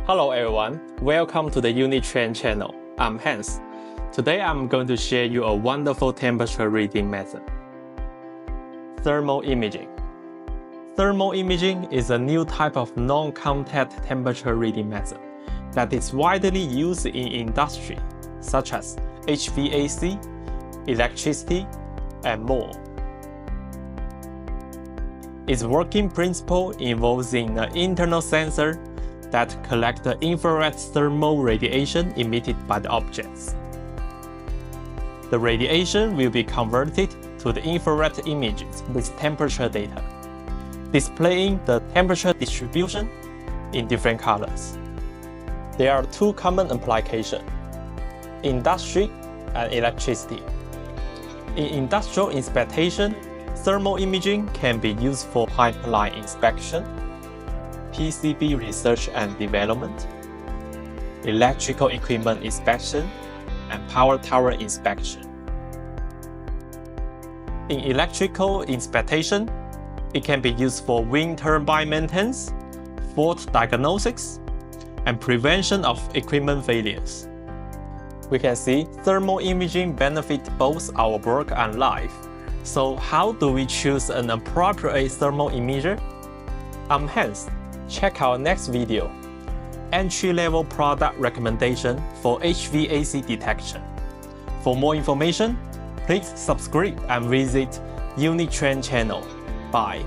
Hello everyone, welcome to the Uni-Trend channel. I'm Hans. Today I'm going to share you a wonderful temperature reading method. Thermal imaging. Thermal imaging is a new type of non-contact temperature reading method that is widely used in industry such as HVAC, electricity, and more. Its working principle involves an internal sensor that collects the infrared thermal radiation emitted by the objects. The radiation will be converted to the infrared images with temperature data, displaying the temperature distribution in different colors. There are two common applications: industry and electricity. In industrial inspection, thermal imaging can be used for pipeline inspection, PCB research and development, electrical equipment inspection, and power tower inspection. In electrical inspection, it can be used for wind turbine maintenance, fault diagnosis, and prevention of equipment failures. We can see thermal imaging benefits both our work and life. So how do we choose an appropriate thermal imager? I'm Hans. Check our next video, entry-level product recommendation for HVAC detection. For more information, please subscribe and visit Uni-Trend channel. Bye.